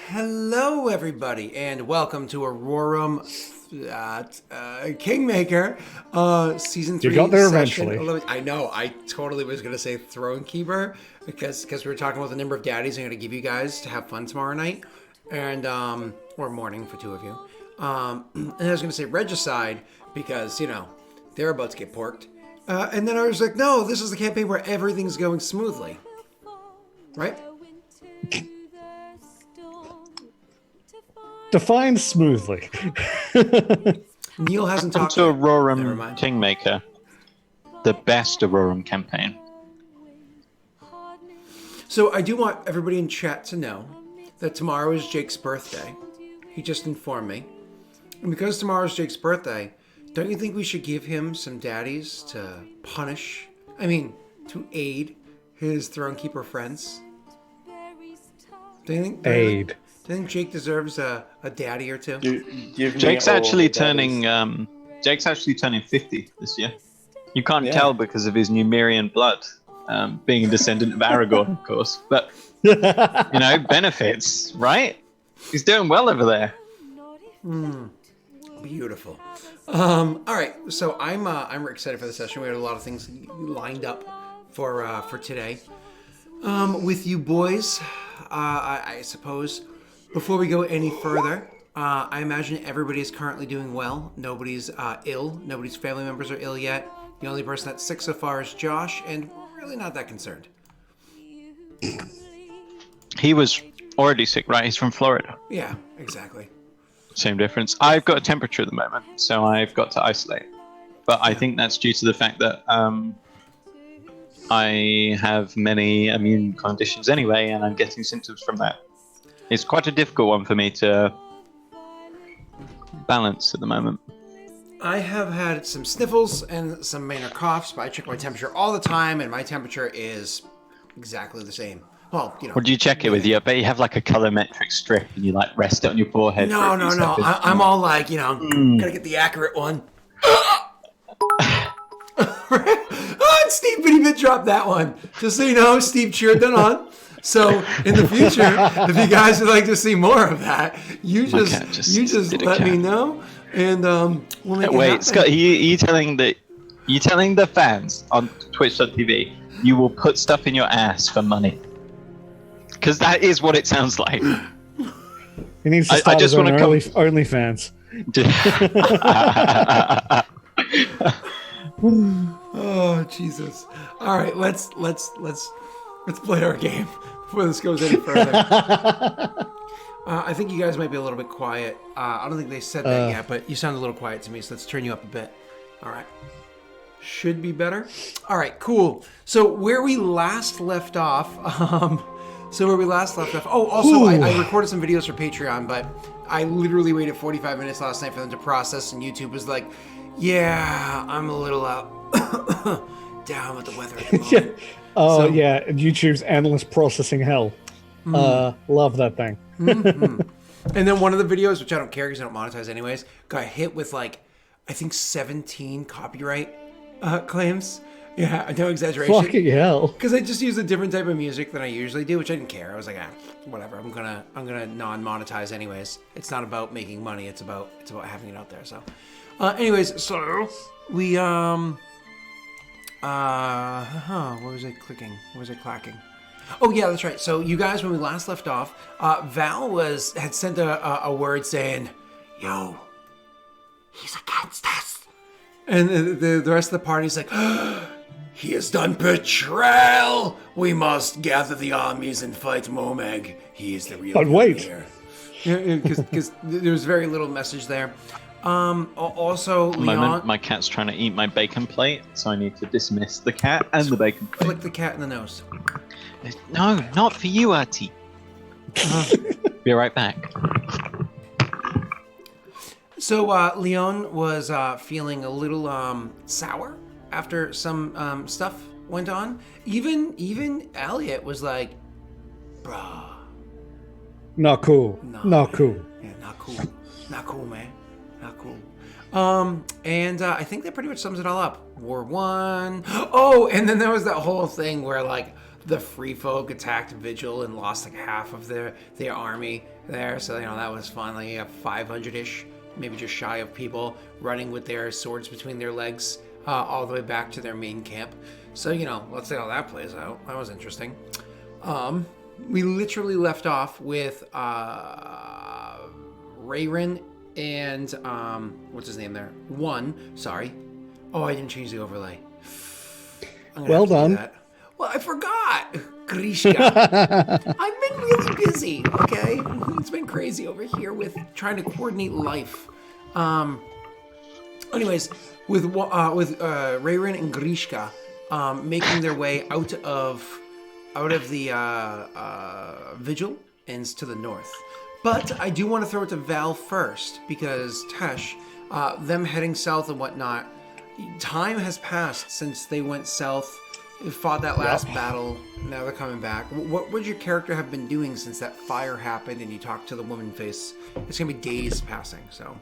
Hello, everybody, and welcome to Aurorum Kingmaker, season 3. You got there session eventually. 11. I know. I totally was gonna say Throne Keeper because we were talking about the number of daddies I'm gonna give you guys to have fun tomorrow night, and or morning for two of you. And I was gonna say Regicide because they're about to get porked, and then I was like, no, this is the campaign where everything's going smoothly, right? Define smoothly. Neil hasn't Come talked to yet. Never Aurorum mind. Kingmaker, the best Aurorum campaign. So I do want everybody in chat to know that tomorrow is Jake's birthday. He just informed me. And because tomorrow's Jake's birthday, don't you think we should give him some daddies to to aid his Thronekeeper friends? Do you think? Aid. Do you think Jake deserves a daddy or two? Jake's actually turning 50 this year. You can't tell because of his Numerian blood, being a descendant of Aragorn, of course. But benefits, right? He's doing well over there. Beautiful. All right, so I'm excited for the session. We had a lot of things lined up for today. With you boys, I suppose. Before we go any further, I imagine everybody is currently doing well. Nobody's ill. Nobody's family members are ill yet. The only person that's sick so far is Josh, and we're really not that concerned. He was already sick, right? He's from Florida. Yeah, exactly. Same difference. I've got a temperature at the moment, so I've got to isolate. But I think that's due to the fact that I have many immune conditions anyway, and I'm getting symptoms from that. It's quite a difficult one for me to balance at the moment. I have had some sniffles and some minor coughs, but I check my temperature all the time, and my temperature is exactly the same. Well, What do you check it with? You? I bet you have like a colorimetric strip, and you like rest it on your forehead. No. I'm all like, gotta get the accurate one. Oh, Steve Bitty Bit dropped that one. Just so you know, Steve cheered that on. So in the future, if you guys would like to see more of that, you just let me know, and we'll make it happen. Scott, you telling the fans on Twitch.tv you will put stuff in your ass for money? Because that is what it sounds like. He needs to start his own OnlyFans. Oh Jesus! All right, let's play our game before this goes any further. I think you guys might be a little bit quiet. I don't think they said that yet, but you sound a little quiet to me, so let's turn you up a bit. All right. Should be better. All right, cool. So where we last left off. Oh, also, I recorded some videos for Patreon, but I literally waited 45 minutes last night for them to process, and YouTube was like, "Yeah, I'm a little out down with the weather at the moment." YouTube's endless processing hell. Love that thing. Mm-hmm. And then one of the videos, which I don't care because I don't monetize anyways, got hit with I think 17 copyright claims. Yeah, no exaggeration. Fucking hell. Because I just used a different type of music than I usually do, which I didn't care. I was like, whatever. I'm gonna non-monetize anyways. It's not about making money. It's about having it out there. So, anyways, so we where was I clicking? Where was I clacking? Oh yeah, that's right. So you guys, when we last left off, Val had sent a word saying, "Yo, he's against us," and the rest of the party's like, "He has done betrayal. We must gather the armies and fight Momeg. He is the real." But wait, because there's very little message there. Also, Leon, my cat's trying to eat my bacon plate, so I need to dismiss the cat and the bacon plate. Flick the cat in the nose. No, not for you, Artie. Be right back. So Leon was feeling a little sour after some stuff went on. Even Elliot was like, "Bruh, not cool. Not cool. Yeah, not cool. Not cool, man. Not cool." And I think that pretty much sums it all up. War won. Oh, and then there was that whole thing where the free folk attacked Vigil and lost like half of their army there. So that was fun. Like you have 500-ish, maybe just shy of people running with their swords between their legs all the way back to their main camp. So let's see how that plays out. That was interesting. We literally left off with Wherein and what's his name there? Sorry. Oh, I didn't change the overlay. Well done. Well, I forgot. Grishka. I've been really busy, okay? It's been crazy over here with trying to coordinate life. Anyways, with Wherein and Grishka making their way out of the Vigil and to the north. But I do want to throw it to Val first because Tesh, them heading south and whatnot, time has passed since they went south, fought that last battle. Now they're coming back. What would your character have been doing since that fire happened and you talked to the woman face? It's gonna be days passing. So.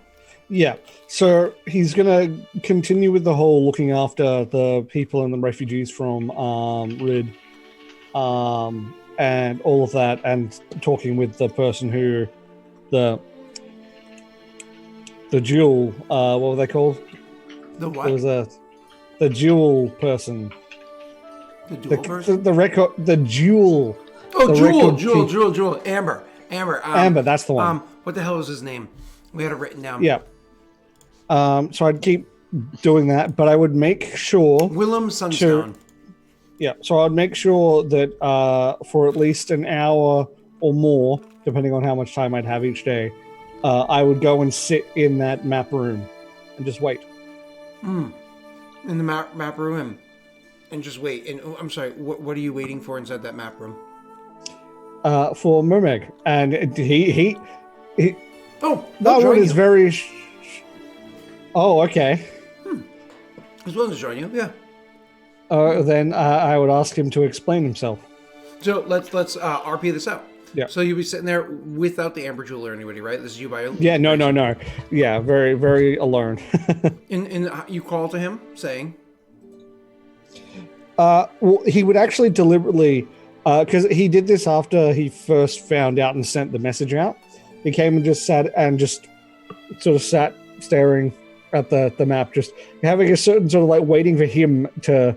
Yeah, so he's gonna continue with the whole looking after the people and the refugees from Rid, and all of that, and talking with the person who the jewel. What were they called? The what? There was the jewel person. The dual person? The jewel. Oh, Jewel. Amber. Amber, that's the one. What the hell was his name? We had it written down. Yeah. So I'd keep doing that, but I would make sure... Willem Sunstone. So I'd make sure that for at least an hour or more, depending on how much time I'd have each day, I would go and sit in that map room and just wait. In the map room and just wait. And I'm sorry, what are you waiting for inside that map room? For Mermeg. And he Oh, that one is very... Oh, okay. He's willing to join you, yeah. Then I would ask him to explain himself. So let's RP this out. Yeah. So you'll be sitting there without the Amber Jewel or anybody, right? This is you by... Yeah, no. Yeah, very, very alone. and you call to him, saying... Well, he would actually deliberately... Because he did this after he first found out and sent the message out. He came and just sat staring at the map, just having a certain sort of like waiting for him to...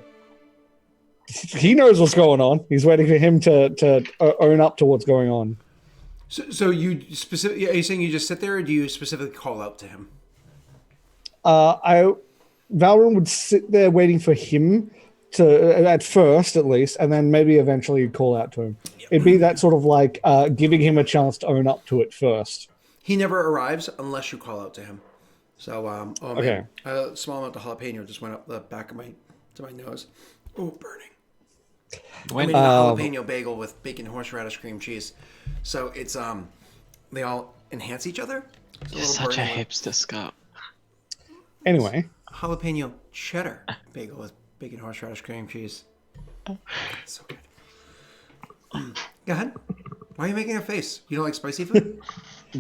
He knows what's going on. He's waiting for him to own up to what's going on. So you specifically... Are you saying you just sit there, or do you specifically call out to him? Valorant would sit there waiting for him to, at first at least, and then maybe eventually you'd call out to him. It'd be that sort of like giving him a chance to own up to it first. He never arrives unless you call out to him. So, okay. A small amount of jalapeno just went up the back of my nose. Oh, burning. I made a jalapeno bagel with bacon, horseradish, cream cheese. So it's they all enhance each other. You're such a hipster, Scott. Anyway, jalapeno cheddar bagel with bacon, horseradish, cream cheese. So good. Go ahead. Why are you making a face? You don't like spicy food?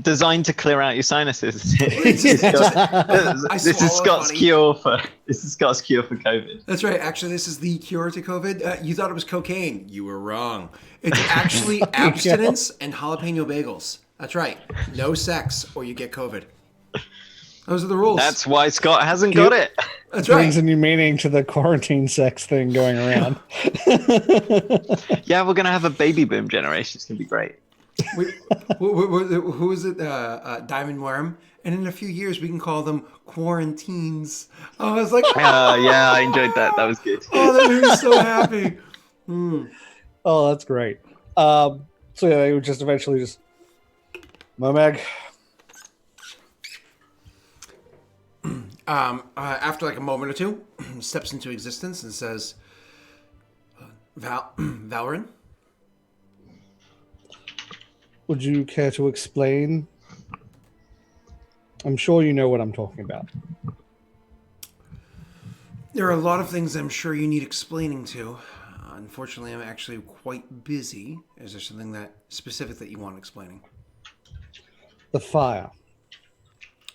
Designed to clear out your sinuses. This is Scott's cure for COVID. That's right. Actually, this is the cure to COVID. You thought it was cocaine. You were wrong. It's actually abstinence and jalapeno bagels. That's right. No sex or you get COVID. Those are the rules. That's why Scott hasn't got it. That's right. Brings a new meaning to the quarantine sex thing going around. Yeah, we're gonna have a baby boom generation. It's gonna be great. Who is it? Diamond Worm. And in a few years, we can call them quarantines. I was like, yeah, I enjoyed that. That was good. Oh, that made me so happy. Oh, that's great. So yeah, they would just eventually just, Momeg. After like a moment or two, steps into existence and says, Valorant? Would you care to explain? I'm sure you know what I'm talking about. There are a lot of things I'm sure you need explaining to. Unfortunately, I'm actually quite busy. Is there something that specific that you want explaining? The fire.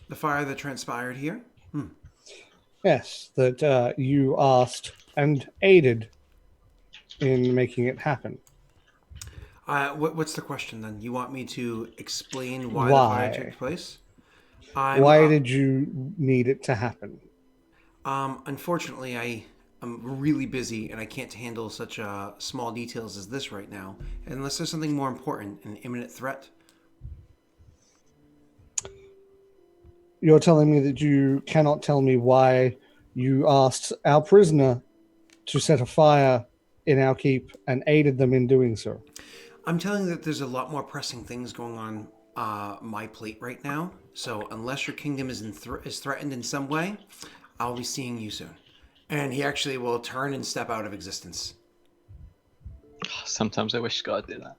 The fire that transpired here? Yes, that you asked and aided in making it happen. What's the question then? You want me to explain why, Why? the fire took place? Why did you need it to happen? Unfortunately, I'm really busy and I can't handle such small details as this right now, unless there's something more important, an imminent threat. You're telling me that you cannot tell me why you asked our prisoner to set a fire in our keep and aided them in doing so. I'm telling you that there's a lot more pressing things going on my plate right now. So unless your kingdom is is threatened in some way, I'll be seeing you soon. And he actually will turn and step out of existence. Sometimes I wish Scott did that.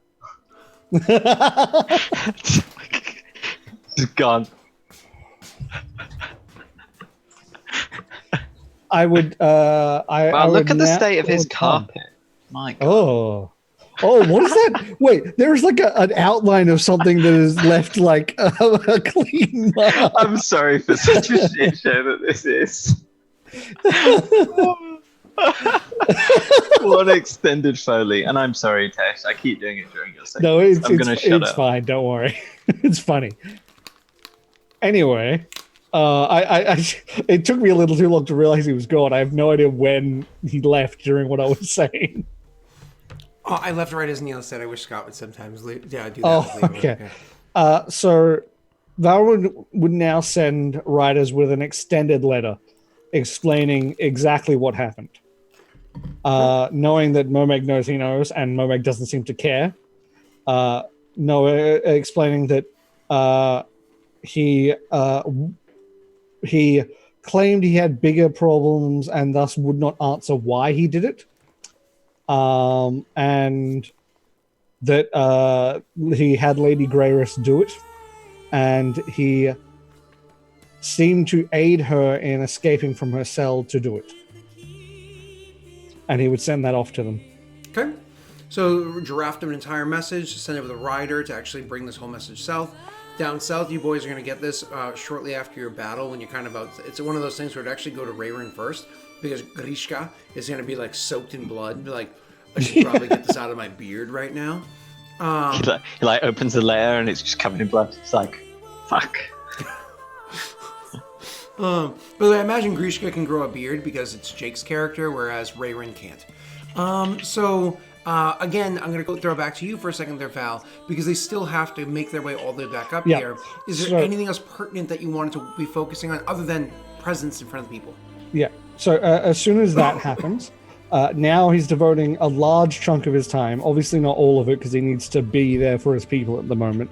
Just gone. I would. I look would at the state of his come. carpet. My God. Oh, what is that? Wait, there's like an outline of something that is left like a clean mark. I'm sorry for such a shit show that this is. What extended Foley. And I'm sorry, Tesh. I keep doing it during your segment. No, it's fine. Don't worry. It's funny. Anyway, it took me a little too long to realize he was gone. I have no idea when he left during what I was saying. Oh, I left right as Neil said. I wish Scott would sometimes leave. Yeah, I do that. Oh, okay. So Valor would now send writers with an extended letter explaining exactly what happened. Knowing that Momeg knows he knows, and Momeg doesn't seem to care. Explaining that he claimed he had bigger problems and thus would not answer why he did it. And that he had Lady Greyress do it, and he seemed to aid her in escaping from her cell to do it. And he would send that off to them. Okay. So draft him an entire message, send it with a rider to actually bring this whole message south. Down south, you boys are going to get this shortly after your battle when you're kind of out. It's one of those things where it actually go to wherein first, because Grishka is going to be like soaked in blood. Be like, I should probably get this out of my beard right now. He opens the lair and it's just covered in blood. It's like, fuck. But I imagine Grishka can grow a beard because it's Jake's character, whereas Wherein can't. Again, I'm going to throw it back to you for a second there, Val, because they still have to make their way all the way back up here. Is there anything else pertinent that you wanted to be focusing on other than presence in front of the people? Yeah. So as soon as that happens, now he's devoting a large chunk of his time, obviously not all of it because he needs to be there for his people at the moment,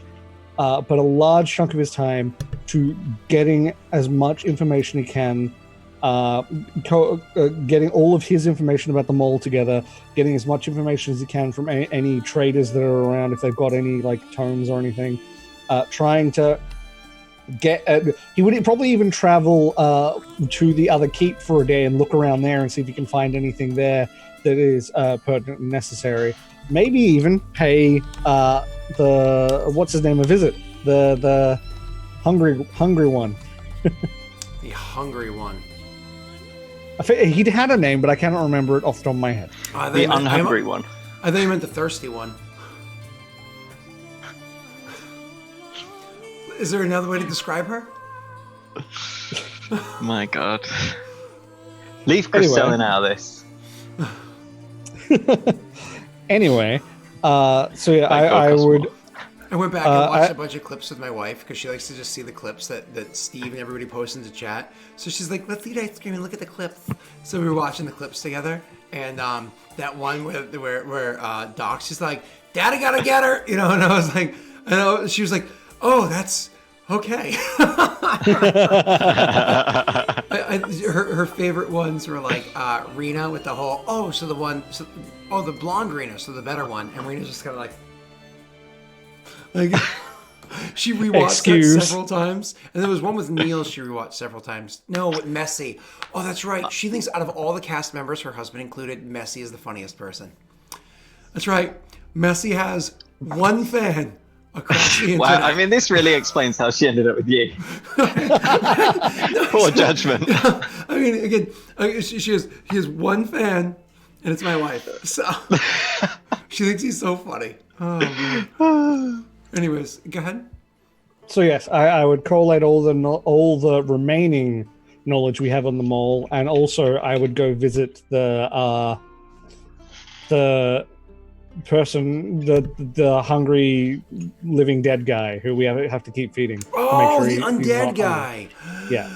but a large chunk of his time to getting as much information he can, getting all of his information about the mole together, getting as much information as he can from any traders that are around, if they've got any tomes or anything, trying to get he would probably even travel to the other keep for a day and look around there and see if he can find anything there that is pertinent and necessary. Maybe even pay the what's his name a visit, the hungry one. The hungry one. He'd had a name, but I cannot remember it off the top of my head. The unhungry one. I thought you meant the thirsty one. Is there another way to describe her? My God. Leave Crystalline out of this. Anyway, so yeah, I would... I went back and watched a bunch of clips with my wife because she likes to just see the clips that Steve and everybody posts into chat. So she's like, let's eat ice cream and look at the clips. So we were watching the clips together. And that one where Doc's just like, Daddy gotta get her! And I was like, she was like, oh, that's okay. Her favorite ones were like Rena with the whole, the blonde Rena, so the better one. And Rena's just kind of like she rewatched that several times. And there was one with Neil she rewatched several times. No, with Messi. Oh, that's right. She thinks out of all the cast members, her husband included, Messi is the funniest person. That's right. Messi has one fan across the internet. Wow, I mean, this really explains how she ended up with you. Poor judgment. I mean, again, he has one fan And it's my wife. So she thinks he's so funny. Oh man. Anyways, go ahead. So yes, I would collate all the remaining knowledge we have on the mole, and also I would go visit the person, the hungry living dead guy who we have to keep feeding. Oh, to the make he's undead not guy. hungry. Yeah.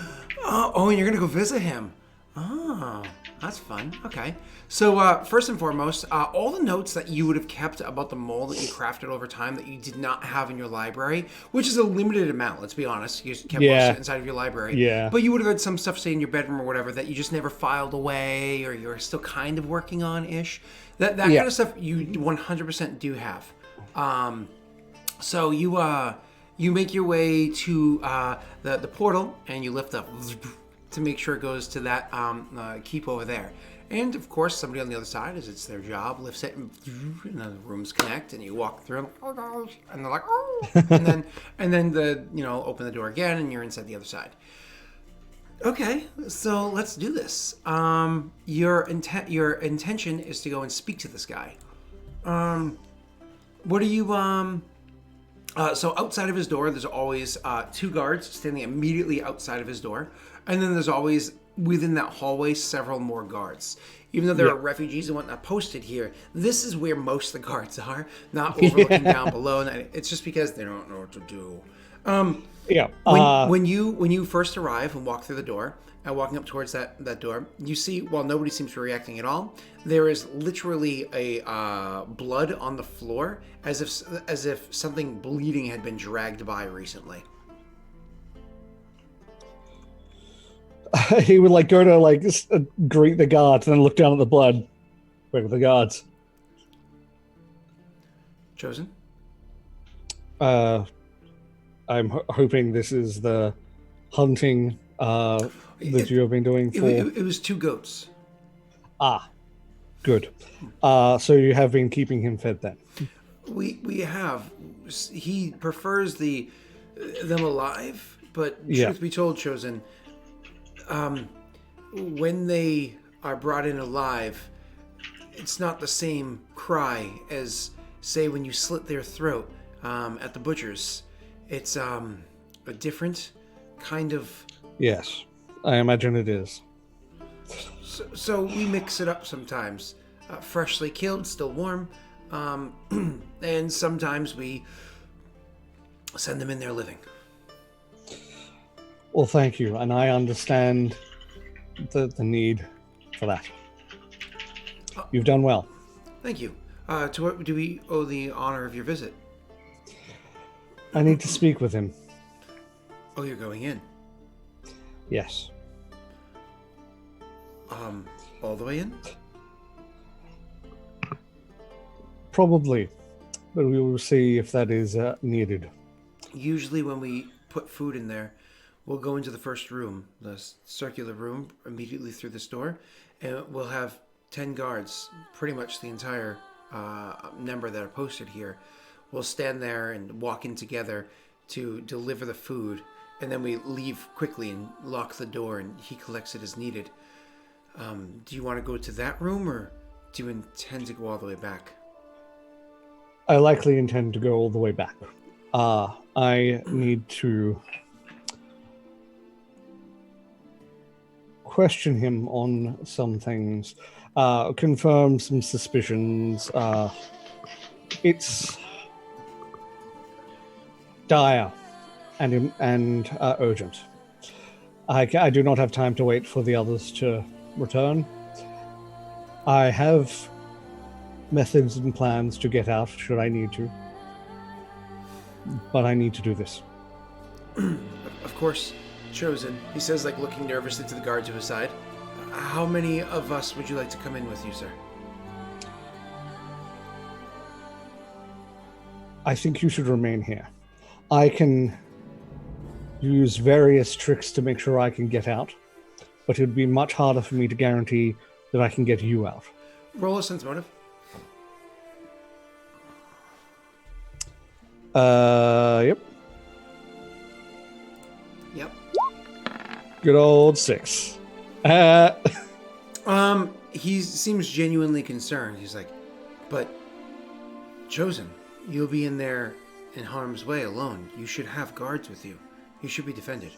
Oh, and you're gonna go visit him. Oh, that's fun. Okay. So first and foremost, all the notes that you would have kept about the mole that you crafted over time that you did not have in your library, which is a limited amount, let's be honest. You just kept most of it inside of your library. Yeah. But you would have had some stuff, say, in your bedroom or whatever, that you just never filed away or you're still kind of working on-ish. That kind of stuff you 100% do have. So you make your way to the portal and you lift up to make sure it goes to that keep over there. And of course, somebody on the other side, as it's their job, lifts it and the rooms connect, and you walk through, and they're like, oh, and then open the door again, and you're inside the other side. Okay, so let's do this. Your intention is to go and speak to this guy. What are you So outside of his door, there's always 2 guards standing immediately outside of his door. And then there's always, within that hallway, several more guards. Even though there are refugees and whatnot posted here, this is where most of the guards are, not overlooking down below. And it's just because they don't know what to do. When you first arrive and walk through the door, walking up towards that door, you see, while nobody seems to be reacting at all, there is literally a blood on the floor, as if something bleeding had been dragged by recently. He would go to greet the guards and then look down at the blood. Where are the guards? Chosen? I'm hoping this is the hunting that you have been doing for... It was 2 goats. Ah, good. So you have been keeping him fed then? We have. He prefers them alive, but truth be told, Chosen, when they are brought in alive, it's not the same cry as, say, when you slit their throat at the butcher's. It's a different kind of... Yes, I imagine it is. So we mix it up sometimes. Freshly killed, still warm. And sometimes we send them in there living. Well, thank you. And I understand the need for that. You've done well. Thank you. To what do we owe the honor of your visit? I need to speak with him. Oh, you're going in? Yes. All the way in? Probably. But we will see if that is needed. Usually when we put food in there, we'll go into the first room, the circular room, immediately through this door, and we'll have 10 guards, pretty much the entire number that are posted here. We'll stand there and walk in together to deliver the food, and then we leave quickly and lock the door, and he collects it as needed. Do you want to go to that room, or do you intend to go all the way back? I likely intend to go all the way back. I need to question him on some things, confirm some suspicions. It's dire and urgent. I do not have time to wait for the others to return. I have methods and plans to get out should I need to, but I need to do this. Of course, Chosen. He says, looking nervously to the guard to his side. How many of us would you like to come in with you, sir? I think you should remain here. I can use various tricks to make sure I can get out, but it would be much harder for me to guarantee that I can get you out. Roll a sense motive. Yep. Yep. Good old 6. he seems genuinely concerned. He's like, but Chosen, you'll be in there in harm's way alone. You should have guards with you. You should be defended.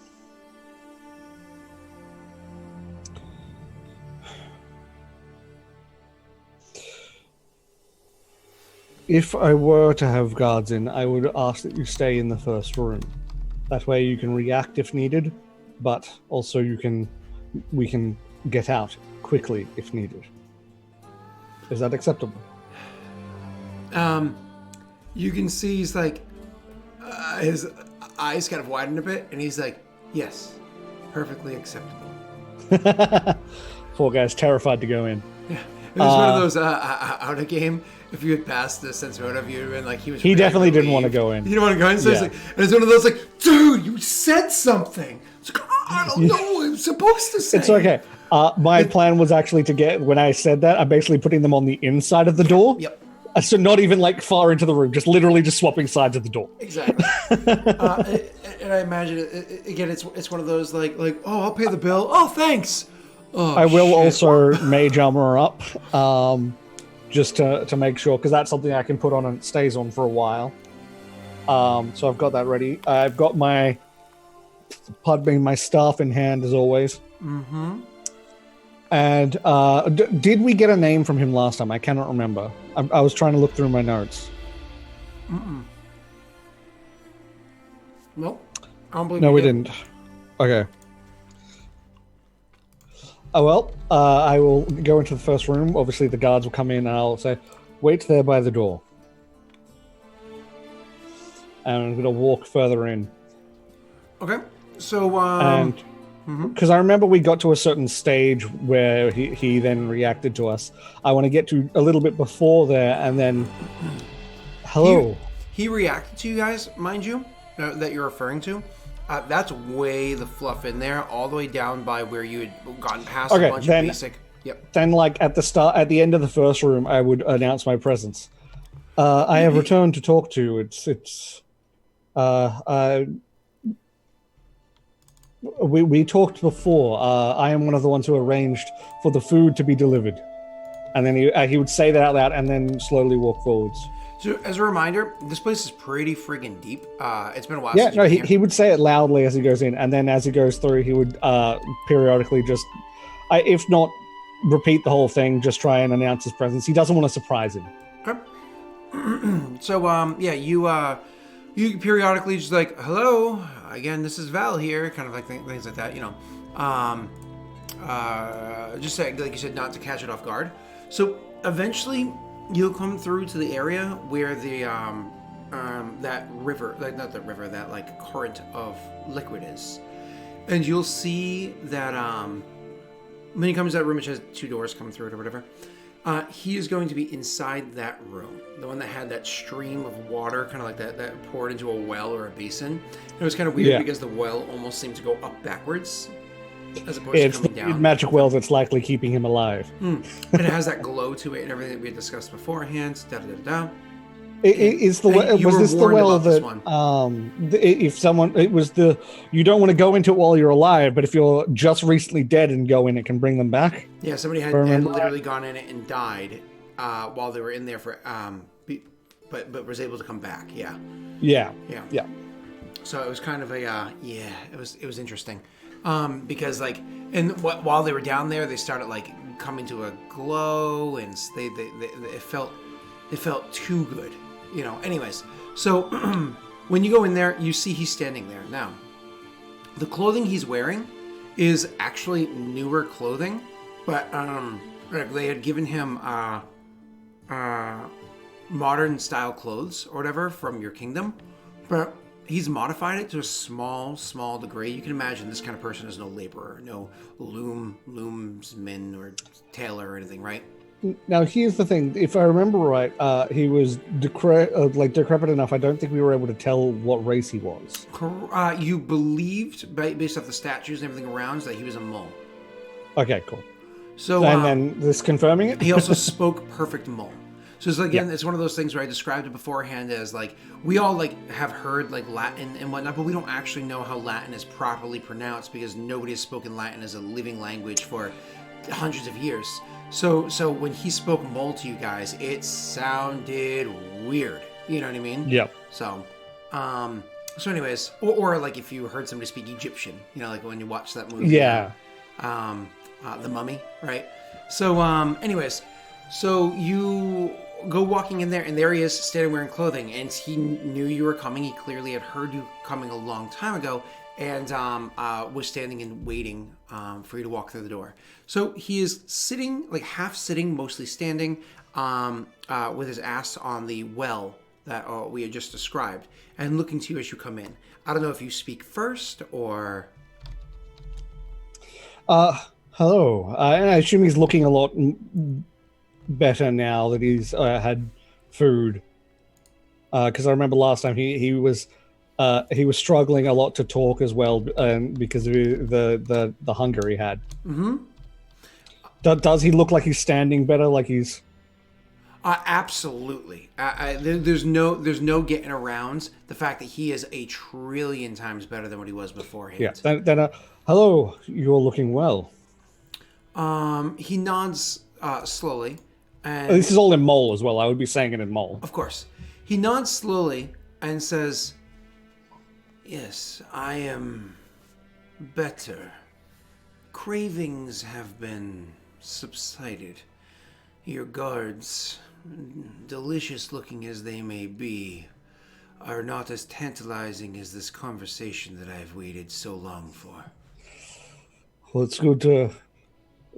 If I were to have guards in, I would ask that you stay in the first room. That way you can react if needed, but also we can get out quickly if needed. Is that acceptable? You can see he's like, his eyes kind of widen a bit, and he's like, yes, perfectly acceptable. Poor guy's terrified to go in. Yeah, it was one of those out of game. If you had passed the sense motive, you'd have been like, he definitely didn't want to go in. You didn't want to go in? So Yeah. and it's one of those like, dude, you said something. It's like, I don't know what I'm supposed to say. It's okay. My plan was actually to get, when I said that, I'm basically putting them on the inside of the door. Yep. So not even like far into the room, just literally just swapping sides of the door. Exactly. And I imagine, again, it's one of those like, oh, I'll pay the bill. Oh, thanks. Oh, I will shit. also mage armor up, just to make sure, because that's something I can put on and it stays on for a while. So I've got that ready. I've got my, my staff in hand as always. Mm-hmm. And did we get a name from him last time? I cannot remember. I was trying to look through my notes. Nope. I don't believe No, we did. didn't. Okay. Oh, well, I will go into the first room. Obviously, the guards will come in, and I'll say, wait there by the door. And I'm going to walk further in. Okay. So, And because I remember we got to a certain stage where he then reacted to us. I want to get to a little bit before there, and then... Hello. He reacted to you guys, mind you, that you're referring to. That's way the fluff in there, all the way down by where you had gotten past a bunch of basic. Yep. Then, like at the end of the first room, I would announce my presence. I have returned to talk to you. We talked before. I am one of the ones who arranged for the food to be delivered. And then he would say that out loud and then slowly walk forwards. So, as a reminder, this place is pretty friggin' deep. It's been a while Yeah, since no, you've been he here. would say it loudly as he goes in, and then as he goes through, he would periodically just, if not repeat the whole thing, just try and announce his presence. He doesn't want to surprise him. Okay. So, yeah, you periodically just like, hello, again, this is Val here, kind of like things like that, you know. Just say, like you said, not to catch it off guard. So, eventually, you'll come through to the area where the, that river, like, not that river, that, like, current of liquid is. And you'll see that, when he comes to that room, which has two doors coming through it or whatever, he is going to be inside that room. The one that had that stream of water, kind of like that poured into a well or a basin. And it was kind of weird because the well almost seemed to go up backwards as opposed to coming down. Magic wells that's likely keeping him alive. And it has that glow to it and everything that we had discussed beforehand. Was this the well that if someone you don't want to go into it while you're alive, but if you're just recently dead and go in, it can bring them back? Yeah, somebody had literally gone in it and died while they were in there for but was able to come back. Yeah. So it was kind of a it was interesting. Because like, and while they were down there, they started like coming to a glow, and it felt too good, you know. Anyways, so when you go in there, you see he's standing there. Now, the clothing he's wearing is actually newer clothing, but they had given him modern style clothes or whatever from your kingdom, but he's modified it to a small degree. You can imagine this kind of person is no laborer, no loomsman or tailor or anything, right? Now, here's the thing. If I remember right, he was decrepit enough. I don't think we were able to tell what race he was. You believed, based off the statues and everything around, that he was a mole. Okay, cool. So, and then this confirming it? He also spoke perfect mole. So it's again, it's one of those things where I described it beforehand as like, we all like have heard like Latin and whatnot, but we don't actually know how Latin is properly pronounced because nobody has spoken Latin as a living language for hundreds of years. So when he spoke mole to you guys, it sounded weird. You know what I mean? Yep. So, anyways, or like if you heard somebody speak Egyptian, you know, like when you watch that movie. Yeah. The Mummy, right? So, anyways, so you go walking in there, and there he is, standing wearing clothing, and he knew you were coming. He clearly had heard you coming a long time ago, and was standing and waiting for you to walk through the door. So he is sitting, like half sitting, mostly standing, with his ass on the well that we had just described, and looking to you as you come in. I don't know if you speak first or... Hello. And I assume he's looking a lot better now that he's had food. Because I remember last time he was struggling a lot to talk as well, because of the hunger he had. Mm-hmm. Does he look like he's standing better? Like he's... Absolutely. There's no getting around the fact that he is a trillion times better than what he was beforehand. Yeah. Then hello. You're looking well. He nods slowly, and This is all in mole as well. I would be saying it in mole. of course, he nods slowly and says, "Yes, I am better. Cravings have been subsided. Your guards, delicious looking as they may be, are not as tantalizing as this conversation that I've waited so long for." Well, it's good to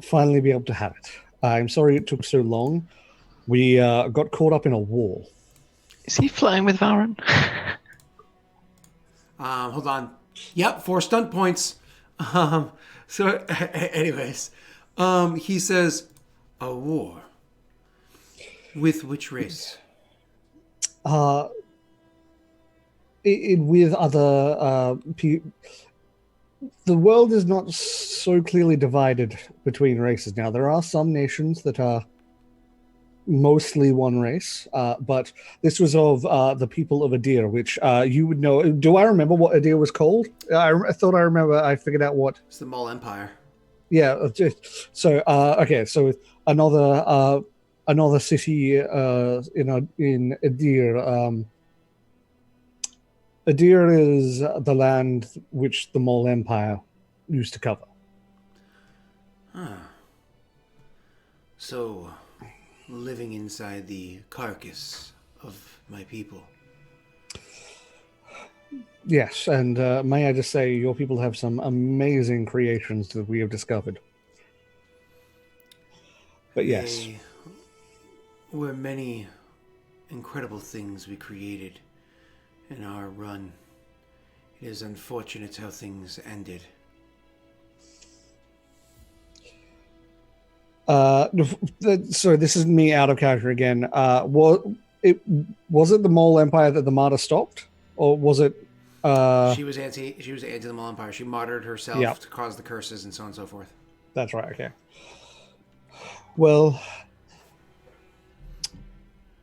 finally be able to have it. I'm sorry it took so long. We got caught up in a war. Is he flying with Varen? Hold on. Yep, 4 stunt points. Anyways, he says, "A war. With which race?" With other people. The world is not so clearly divided between races now. There are some nations that are mostly one race, but this was of the people of Adir, which you would know. Do I remember what Adir was called? I thought I remember. I figured out what. It's the Mole Empire. Yeah. So okay. So another city in Adir. Adir is the land which the Mole Empire used to cover. So, living inside the carcass of my people. Yes, and may I just say, your people have some amazing creations that we have discovered. But yes. There were many incredible things we created in our run. It is unfortunate how things ended. So this is me out of character again. Was it the Mole Empire that the martyr stopped, or was it? She was anti the Mole Empire. She martyred herself Yep. to cause the curses and so on and so forth. That's right. Okay. Well,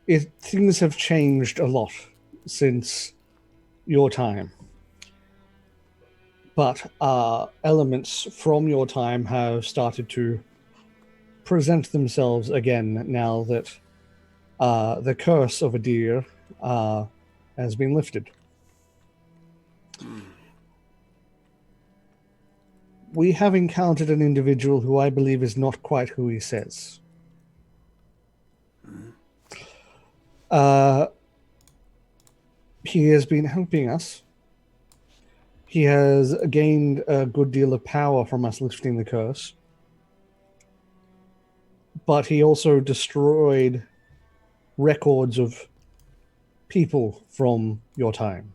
things have changed a lot since your time, but elements from your time have started to present themselves again now that the curse of Adir has been lifted. We have encountered an individual who I believe is not quite who he says. He has been helping us. He has gained a good deal of power from us lifting the curse. But he also destroyed records of people from your time.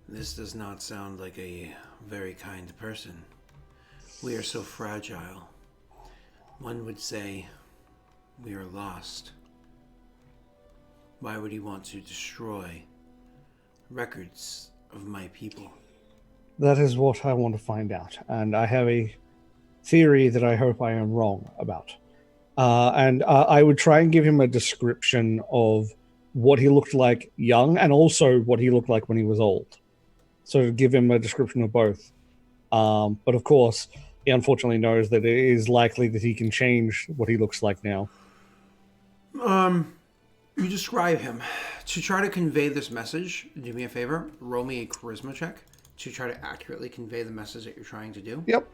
This does not sound like a very kind person. We are so fragile. One would say we are lost. Why would he want to destroy records of my people? That is what I want to find out. And I have a theory that I hope I am wrong about. And I would try and give him a description of what he looked like young and also what he looked like when he was old. So give him a description of both. But of course, he unfortunately knows that it is likely that he can change what he looks like now. You describe him. To try to convey this message, do me a favor. Roll me a charisma check to try to accurately convey the message that you're trying to do. Yep.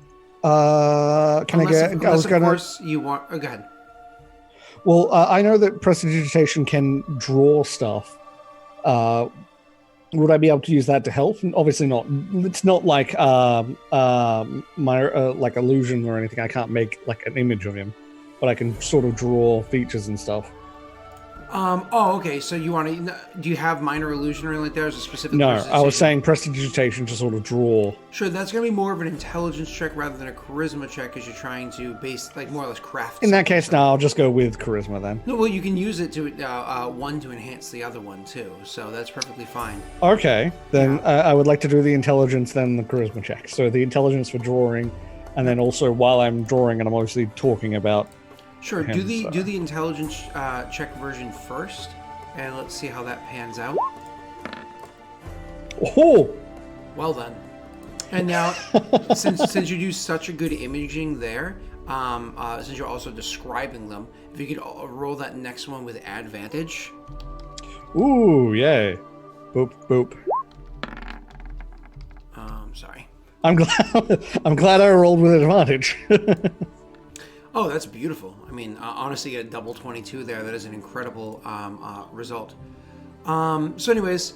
Can Unless, I get? I was of gonna. course, you want. Oh, go ahead. Well, I know that prestidigitation can draw stuff. Would I be able to use that to help? Obviously not. It's not like my like illusion or anything. I can't make like an image of him, but I can sort of draw features and stuff. Okay. So you want to? Do you have minor illusion or anything like that? Or is it specific? No, I was saying prestidigitation to sort of draw. Sure, that's going to be more of an intelligence check rather than a charisma check, because you're trying to base, like, more or less craft. In that case, now I'll just go with charisma then. No, well, you can use it to one to enhance the other one too, so that's perfectly fine. Okay, then I would like to do the intelligence, then the charisma check. So the intelligence for drawing, and then also while I'm drawing and I'm mostly talking about. Sure, do the intelligence check version first, and let's see how that pans out. Oh, well done. And now, since you do such a good imaging there, since you're also describing them, if you could roll that next one with advantage. Ooh, yay! Boop boop. Sorry. I'm glad I rolled with advantage. Oh, that's beautiful. I mean, honestly, a double 22 there. That is an incredible result. So anyways,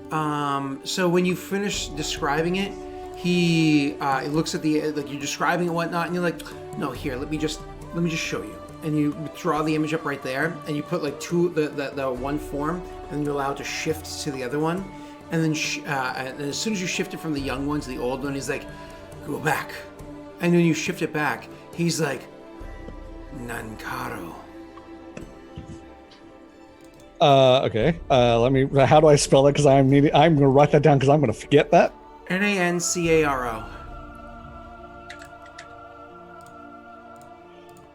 so when you finish describing it, he looks at the, like, you're describing it and whatnot, and you're like, no, here, let me just show you. And you draw the image up right there, and you put like the one form, and you allow it to shift to the other one. And then and as soon as you shift it from the young one to the old one, he's like, go back. And when you shift it back, he's like, Nankaro. Okay. Let me. How do I spell that? Because I'm gonna write that down because I'm gonna forget that. Nancaro.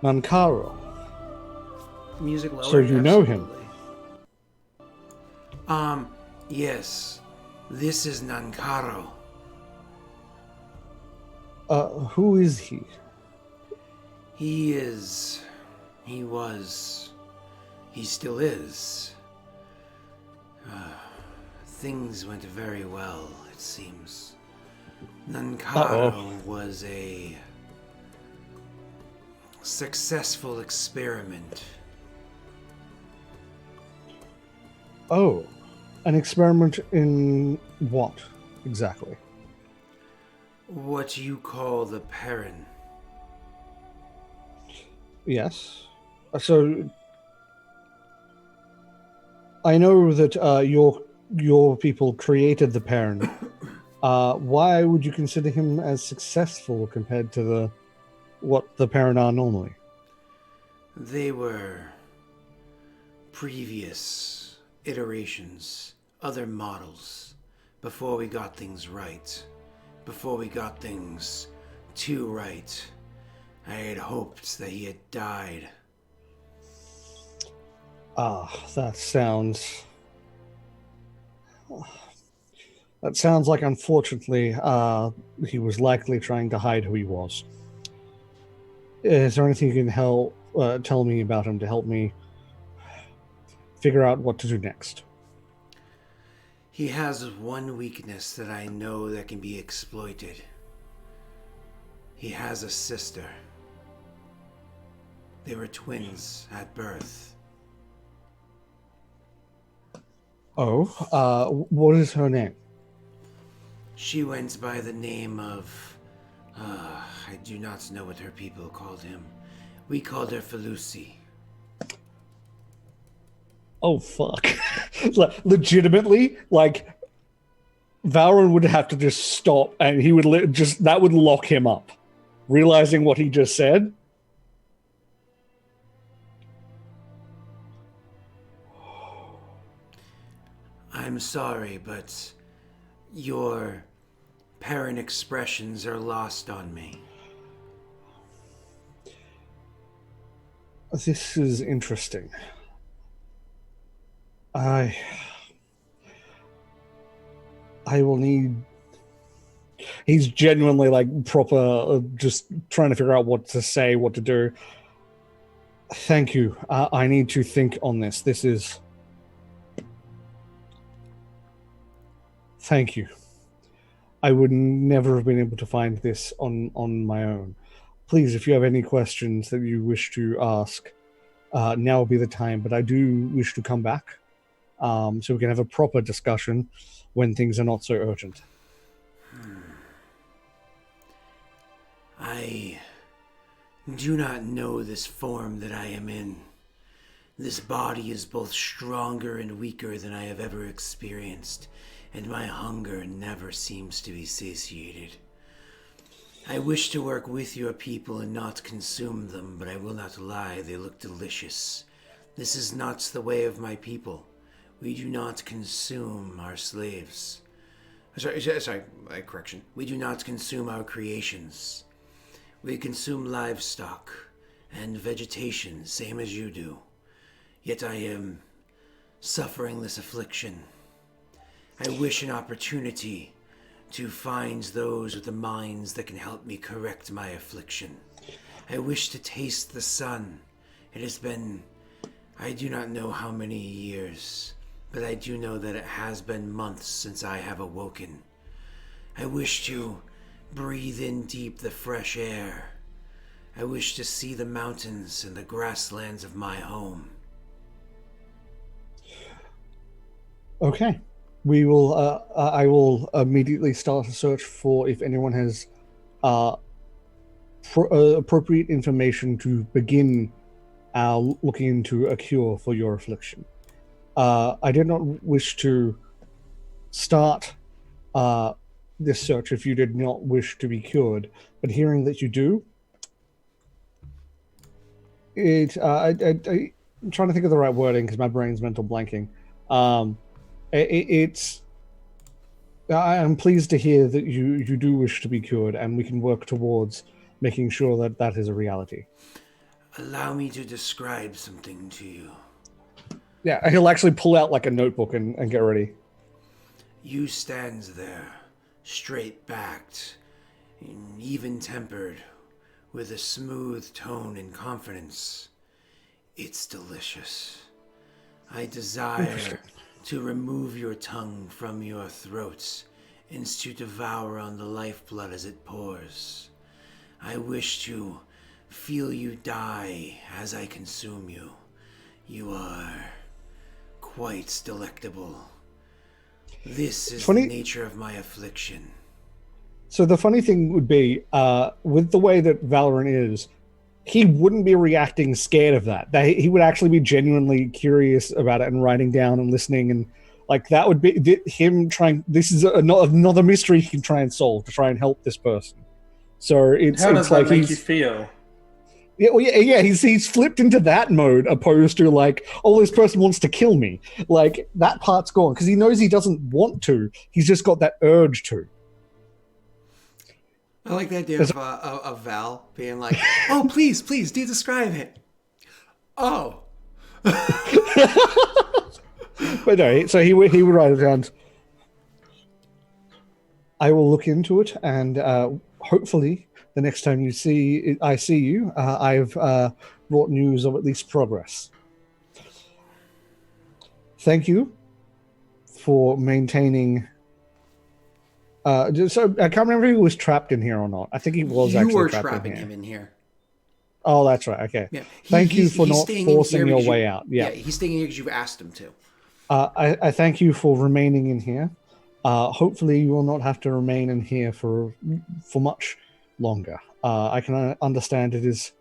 Nankaro. Music lower. So you know him? Yes. This is Nankaro. Who is he? He was, he still is. Things went very well, it seems. Nankaro was a successful experiment. Oh, an experiment in what, exactly? What you call the Perrin. Yes. So I know that your people created the Perrin. Why would you consider him as successful compared to what the Perrin are normally? They were previous iterations, other models, before we got things right, before we got things too right. I had hoped that he had died. That sounds like, unfortunately, he was likely trying to hide who he was. Is there anything you can tell me about him to help me figure out what to do next? He has one weakness that I know that can be exploited. He has a sister. They were twins at birth. Oh, what is her name? She went by the name of... I do not know what her people called him. We called her Felusi. Oh, fuck. Legitimately, like, Valron would have to just stop and he would that would lock him up. Realizing what he just said. I'm sorry, but your Perrin expressions are lost on me. This is interesting. I will need... he's genuinely like proper, just trying to figure out what to say, what to do. Thank you. I need to think on this. This is. Thank you. I would never have been able to find this on my own. Please, if you have any questions that you wish to ask, now will be the time. But I do wish to come back, so we can have a proper discussion when things are not so urgent. I do not know this form that I am in. This body is both stronger and weaker than I have ever experienced, and my hunger never seems to be satiated. I wish to work with your people and not consume them, but I will not lie, they look delicious. This is not the way of my people. We do not consume our slaves. Sorry, correction. We do not consume our creations. We consume livestock and vegetation, same as you do. Yet I am suffering this affliction. I wish an opportunity to find those with the minds that can help me correct my affliction. I wish to taste the sun. It has been, I do not know how many years, but I do know that it has been months since I have awoken. I wish to breathe in deep the fresh air. I wish to see the mountains and the grasslands of my home. Okay. We will. I will immediately start a search for if anyone has appropriate information to begin looking into a cure for your affliction. I did not wish to start this search if you did not wish to be cured, but hearing that you do, I'm trying to think of the right wording because my brain's mental blanking. I am pleased to hear that you do wish to be cured, and we can work towards making sure that that is a reality. Allow me to describe something to you. Yeah, he'll actually pull out like a notebook and get ready. You stand there, straight-backed, even-tempered, with a smooth tone and confidence. It's delicious. I desire to remove your tongue from your throats and to devour on the lifeblood as it pours. I wish to feel you die as I consume you. You are quite delectable. This is the nature of my affliction. So the funny thing would be, with the way that Valorant is, he wouldn't be reacting scared of that. He would actually be genuinely curious about it and writing down and listening, and like that would be him trying. This is another mystery he can try and solve to try and help this person. So how does that make you feel? Yeah, well, yeah. He's flipped into that mode opposed to like, oh, this person wants to kill me. Like that part's gone because he knows he doesn't want to. He's just got that urge to. I like the idea of Val being like, "Oh, please, do describe it." Oh, but no. So he would write it down. I will look into it, and hopefully, the next time I see you, I've brought news of at least progress. Thank you for maintaining. So I can't remember if he was trapped in here or not. I think he was you actually were trapped trapping in here. him in here. Oh, that's right. Okay. Yeah. Thank you for not forcing your way out. Yeah. He's staying here because you've asked him to. I thank you for remaining in here. Hopefully, you will not have to remain in here for much longer. I can understand this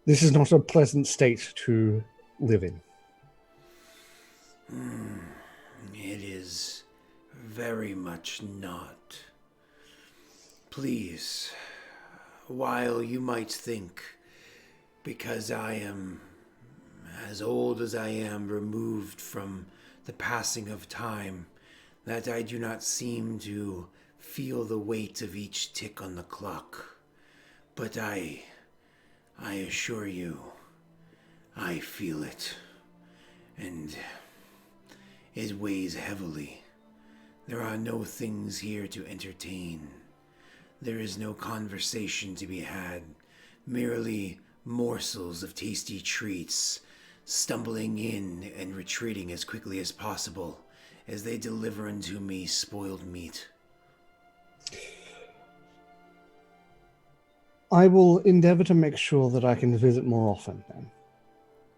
is not a pleasant state to live in. It is very much not. Please, while you might think, because I am as old as I am, removed from the passing of time, that I do not seem to feel the weight of each tick on the clock. But I assure you, I feel it, and it weighs heavily. There are no things here to entertain. There is no conversation to be had. Merely morsels of tasty treats, stumbling in and retreating as quickly as possible as they deliver unto me spoiled meat. I will endeavor to make sure that I can visit more often then.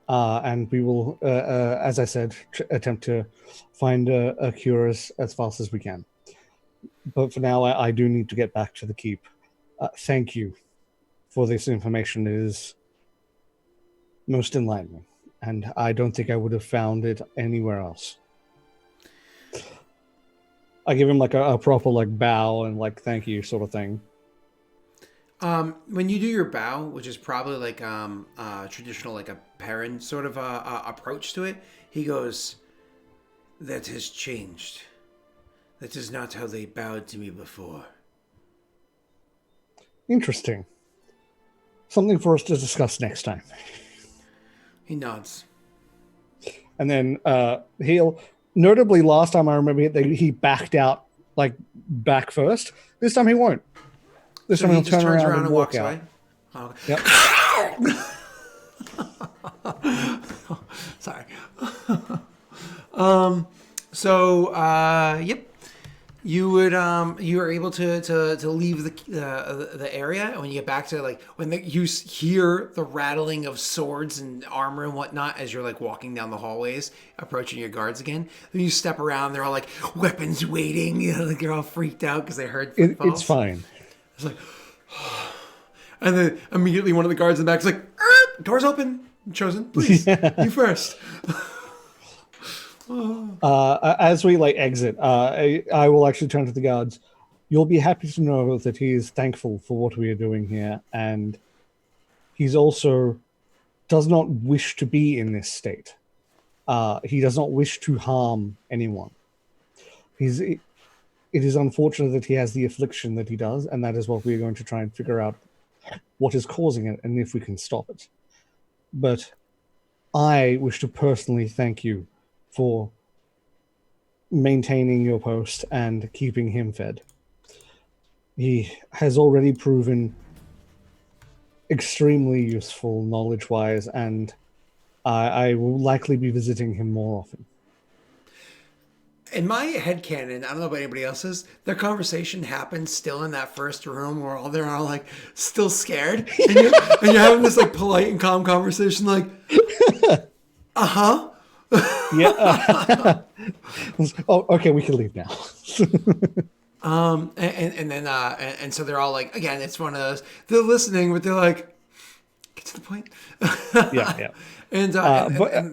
And we will, as I said, attempt to find a cure as fast as we can. But for now, I do need to get back to the keep. Thank you for this information. It is most enlightening, and I don't think I would have found it anywhere else. I give him like a proper like bow and like thank you sort of thing. When you do your bow, which is probably like traditional, like a parent sort of approach to it, he goes, "That has changed. That is not how they bowed to me before." Interesting. Something for us to discuss next time. He nods. And then he'll, notably last time I remember he backed out, like back first. This time he won't. This time he'll turn around and walk out. Oh. Yep. Sorry. Yep. You are able to leave the area, and when you get back to like you hear the rattling of swords and armor and whatnot as you're like walking down the hallways, approaching your guards again. Then you step around, they're all like weapons waiting, like they're all freaked out because they heard footfalls. It's fine. It's like, and then immediately one of the guards in the back is like, "Doors open, Chosen, please, you first." As we like exit, I will actually turn to the guards. You'll be happy to know that he is thankful for what we are doing here, and he's also does not wish to be in this state. He does not wish to harm anyone. It is unfortunate that he has the affliction that he does, and that is what we are going to try and figure out what is causing it and if we can stop it. But I wish to personally thank you for maintaining your post and keeping him fed. He has already proven extremely useful knowledge-wise, and I will likely be visiting him more often. In my headcanon, I don't know about anybody else's, their conversation happens still in that first room where they're all like still scared. And you're having this like polite and calm conversation like, uh-huh. Yeah. Oh, okay, we can leave now. And so they're all like, again, it's one of those, they're listening, but they're like, get to the point. Yeah. And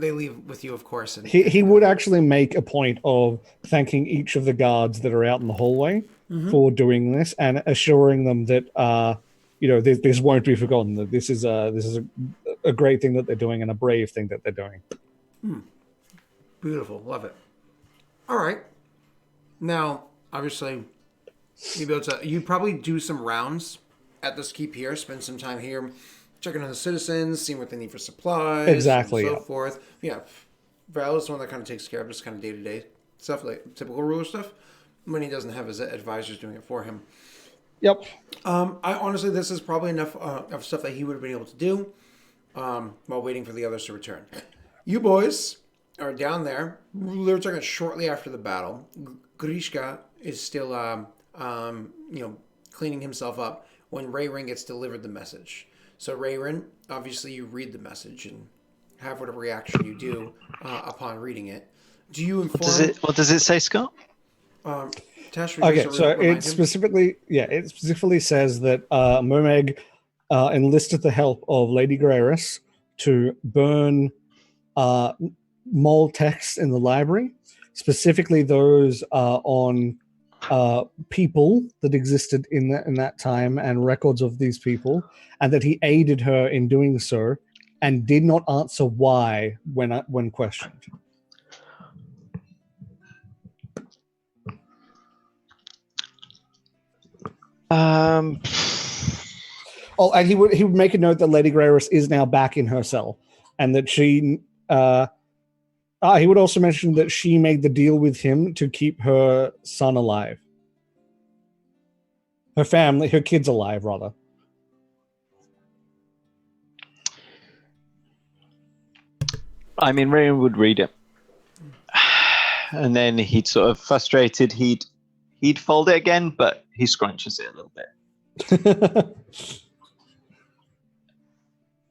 they leave with you, of course. And he would actually make a point of thanking each of the guards that are out in the hallway for doing this and assuring them that this won't be forgotten. That this is a great thing that they're doing and a brave thing that they're doing. Beautiful, love it. All right, now obviously you'd probably do some rounds at this keep here, spend some time here. Checking on the citizens, seeing what they need for supplies, exactly, and so forth. Yeah, Val is the one that kind of takes care of just kind of day-to-day stuff, like typical ruler stuff, when he doesn't have his advisors doing it for him. Yep. I honestly, this is probably enough of stuff that he would have been able to do while waiting for the others to return. You boys are down there. They're talking shortly after the battle. Grishka is still, cleaning himself up when Wherein gets delivered the message. So Wherein, obviously you read the message and have whatever reaction you do upon reading it. Do you inform... What does it say, Scott? Tash, okay, so it specifically says that Mermeg enlisted the help of Lady Graris to burn mole texts in the library, specifically those on people that existed in that time and records of these people, and that he aided her in doing so and did not answer why when questioned. Oh, and he would make a note that Lady Graris is now back in her cell, and that she He would also mention that she made the deal with him to keep her son alive. Her family, her kids alive, rather. I mean, Raymond would read it. And then he'd sort of frustrated, he'd fold it again, but he scrunches it a little bit.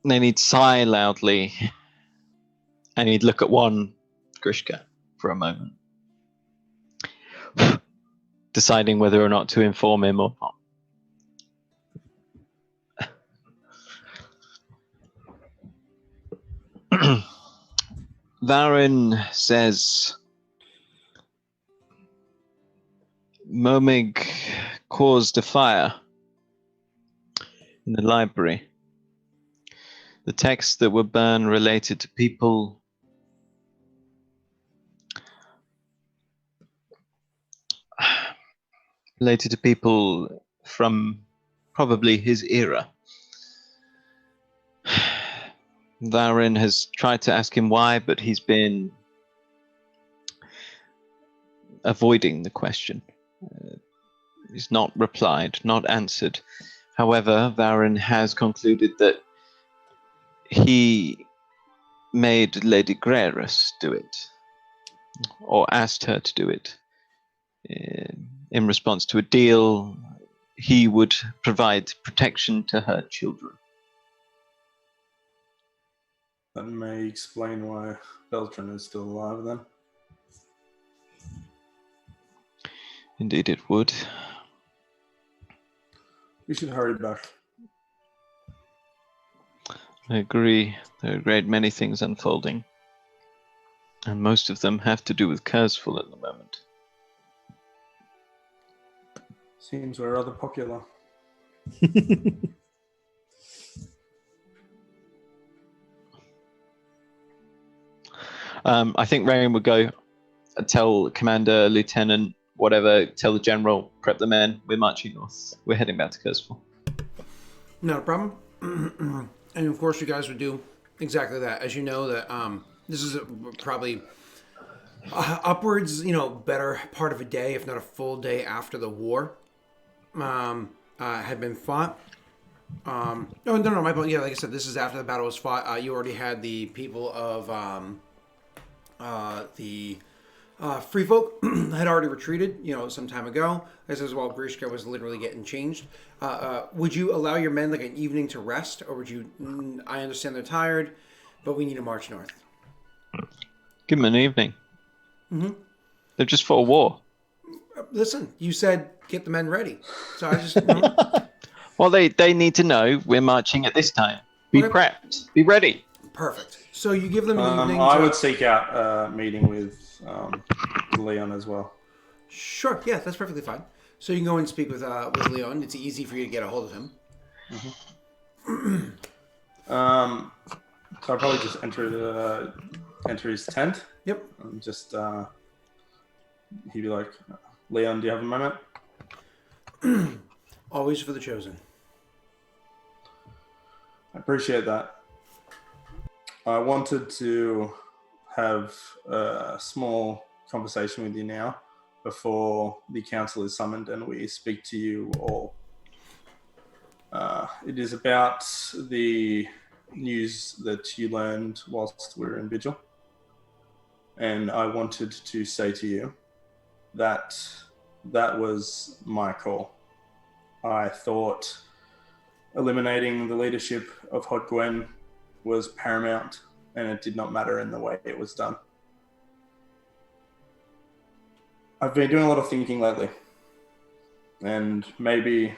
And then he'd sigh loudly, and he'd look at one Grishka for a moment, deciding whether or not to inform him or not. Varen says, Momig caused a fire in the library. The texts that were burned related to people from probably his era. Varen has tried to ask him why, but he's been avoiding the question. He's not replied, not answered. However, Varen has concluded that he made Lady Greris do it, or asked her to do it. In response to a deal, he would provide protection to her children. That may explain why Beltran is still alive then. Indeed it would. We should hurry back. I agree. There are a great many things unfolding. And most of them have to do with Kurzful at the moment. Seems we're rather popular. I think Rain would go tell Commander, Lieutenant, whatever, tell the General, prep the men, we're marching north. We're heading back to Kurzful. Not a problem. And of course you guys would do exactly that. As you know that this is probably upwards, better part of a day, if not a full day after the war had been fought. No, my point. Yeah, like I said, this is after the battle was fought. You already had the people of the Free Folk had already retreated, some time ago. As well, Grishka was literally getting changed. Would you allow your men like an evening to rest, or would you? I understand they're tired, but we need to march north. Give them an evening. Mm-hmm. They've just fought a war. Listen, you said get the men ready, so I just. Well, they need to know we're marching at this time. Be prepped. Be ready. Perfect. So you give them an evening. I would seek out a meeting with Leon as well. Sure. Yeah, that's perfectly fine. So you can go and speak with Leon. It's easy for you to get a hold of him. Mm-hmm. So I'll probably just enter his tent. Yep. And just he'd be like, Leon, do you have a moment? Always for the chosen. I appreciate that. I wanted to have a small conversation with you now before the council is summoned and we speak to you all. It is about the news that you learned whilst we were in Vigil. And I wanted to say to you that that was my call. I thought eliminating the leadership of Haude Gwenh was paramount, and it did not matter in the way it was done. I've been doing a lot of thinking lately, and maybe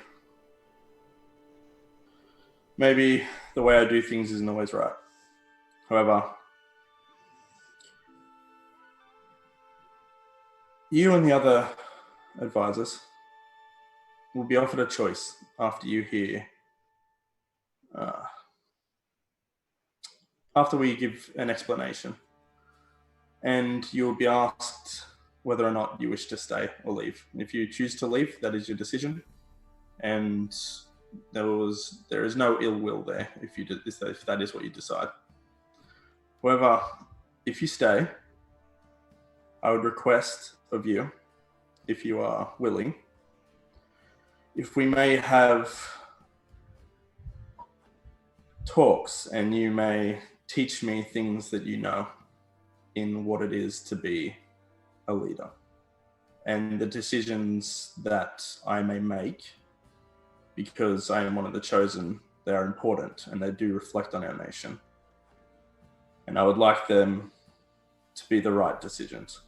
the way I do things isn't always right. However, you and the other advisors will be offered a choice after you hear, after we give an explanation, and you'll be asked whether or not you wish to stay or leave. If you choose to leave, that is your decision, and there is no ill will there if that is what you decide. However, if you stay, I would request of you, if you are willing, if we may have talks and you may teach me things that you know in what it is to be a leader, and the decisions that I may make, because I am one of the chosen, they are important and they do reflect on our nation. And I would like them to be the right decisions.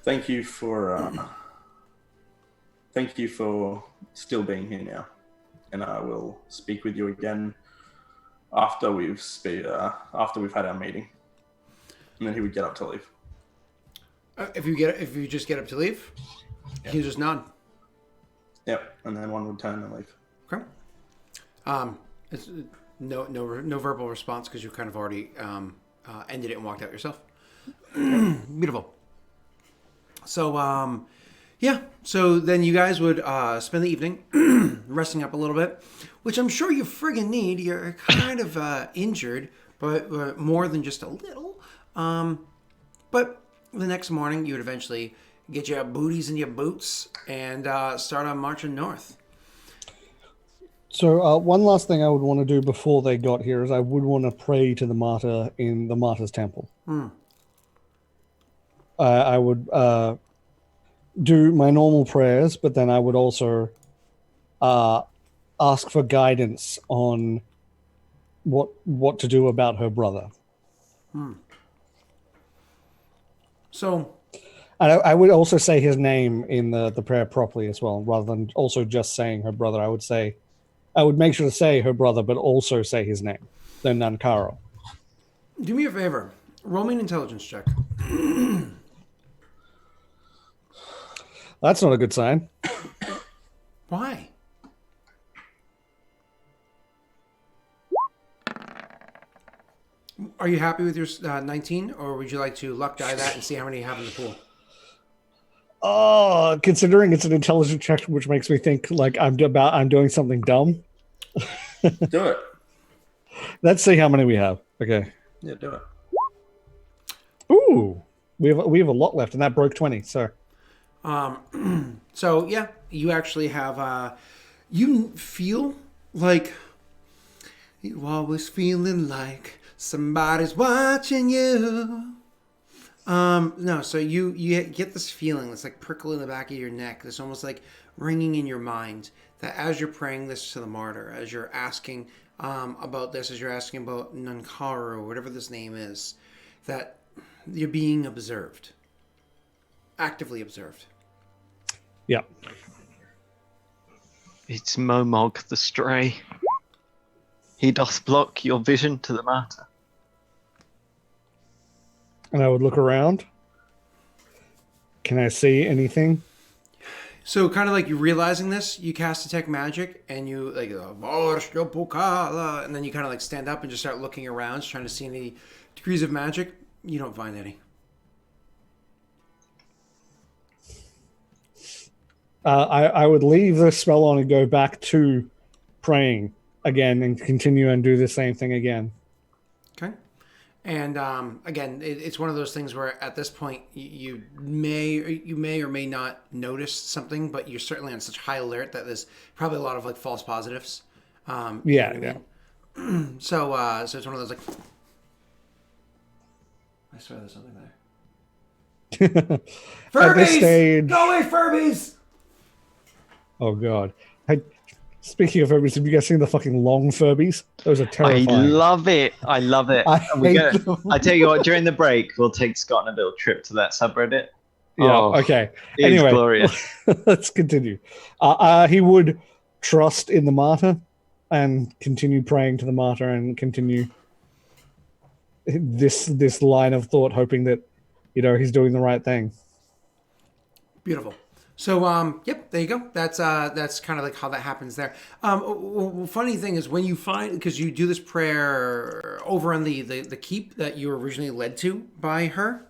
Thank you for still being here now. And I will speak with you again after we've had our meeting. And then he would get up to leave. If you just get up to leave, you just nod. Yep, and then one would turn and leave. Okay. It's no verbal response because you kind of already ended it and walked out yourself. Beautiful. So yeah. So then you guys would spend the evening resting up a little bit, which I'm sure you friggin' need. You're kind of injured, but more than just a little. But the next morning, you would eventually get your booties and your boots and start on marching north. So one last thing I would want to do before they got here is I would want to pray to the martyr in the martyr's temple. I would do my normal prayers, but then I would also ask for guidance on what to do about her brother. So, and I would also say his name in the prayer properly as well, rather than also just saying her brother. I would make sure to say her brother, but also say his name, the Nankaro. Do me a favor. Roll me an intelligence check. That's not a good sign. Why? Are you happy with your 19, or would you like to luck die that and see how many you have in the pool? Oh, considering it's an intelligence check, which makes me think like I'm doing something dumb. Do it. Let's see how many we have. Okay. Yeah, do it. Ooh, we have a lot left, and that broke 20. So, so yeah, you actually have. You feel like you always feeling like somebody's watching you. No, so you get this feeling, this like prickle in the back of your neck, this almost like ringing in your mind, that as you're praying this to the martyr, as you're asking about this, as you're asking about Nankaro, whatever this name is, that you're being observed, actively observed. Yeah. It's Momog the Stray. He doth block your vision to the matter. And I would look around. Can I see anything? So kind of like you realizing this, you cast Detect Magic, and you like, and then you kind of like stand up and just start looking around, trying to see any degrees of magic. You don't find any. I would leave the spell on and go back to praying again and continue and do the same thing again. Okay. And again, it's one of those things where at this point you may or may not notice something, but you're certainly on such high alert that there's probably a lot of like false positives. Yeah. So it's one of those like, I swear there's something there. Furbies! At this stage, go away, Furbies! Oh god. Speaking of Furbies, have you guys seen the fucking long Furbies? Those are terrifying. I love it. I tell you what, during the break, we'll take Scott on a little trip to that subreddit. Yeah, okay. It's Anyway, glorious. let's continue. He would trust in the martyr and continue praying to the martyr and continue this line of thought, hoping that, he's doing the right thing. Beautiful. So, yep, there you go. That's kind of like how that happens there. Funny thing is when you find, because you do this prayer over on the keep that you were originally led to by her,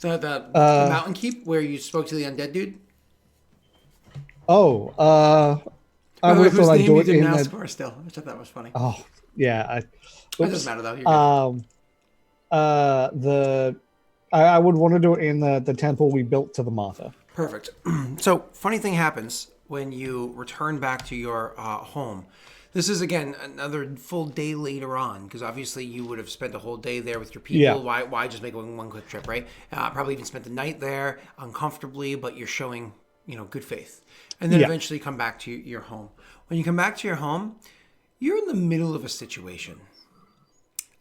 the mountain keep where you spoke to the undead dude. I would have thought I'd do it in the... for still. I thought that was funny. Oh, yeah. It doesn't matter though. I would want to do it in the temple we built to the martyr. Perfect. So, funny thing happens when you return back to your home. This is, again, another full day later on, because obviously you would have spent a whole day there with your people. Yeah. Why just make one quick trip, right? Probably even spent the night there uncomfortably, but you're showing, good faith. And then eventually come back to your home. When you come back to your home, you're in the middle of a situation.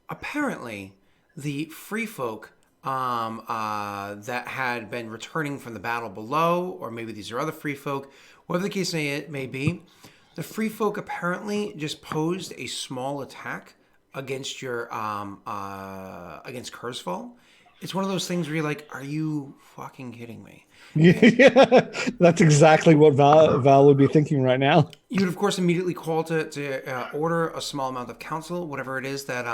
Apparently, the free folk that had been returning from the battle below, or maybe these are other free folk, whatever the case may be, the free folk apparently just posed a small attack against your against Kurzfall. It's one of those things where you're like, are you fucking kidding me? Yeah, that's exactly what Val would be thinking right now. You would, of course, immediately call to order a small amount of counsel, whatever it is that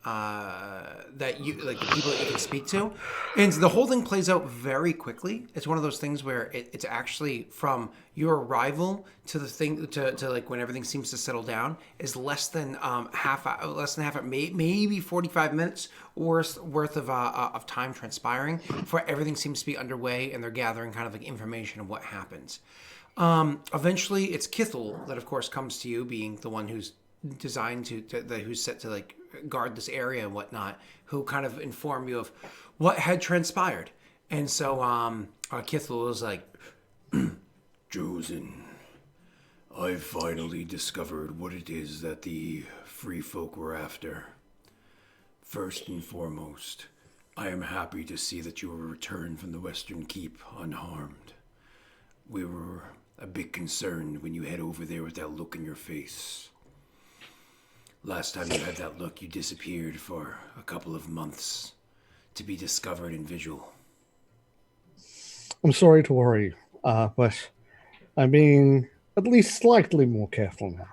that you like the people that you can speak to, and the whole thing plays out very quickly. It's one of those things where it's actually from your arrival to the thing to like when everything seems to settle down is less than half, maybe 45 minutes worth of time transpiring before everything seems to be underway and they're gathering kind of like information of what happens. Eventually, it's Kithel that, of course, comes to you, being the one who's designed who's set to like guard this area and whatnot, who kind of inform you of what had transpired. And so, Kithel was like, Chosen, I've finally discovered what it is that the free folk were after. First and foremost, I am happy to see that you have returned from the Western Keep unharmed. We were a bit concerned when you head over there with that look in your face. Last time you had that look, you disappeared for a couple of months to be discovered in Vigil. I'm sorry to worry you, but I'm being at least slightly more careful now.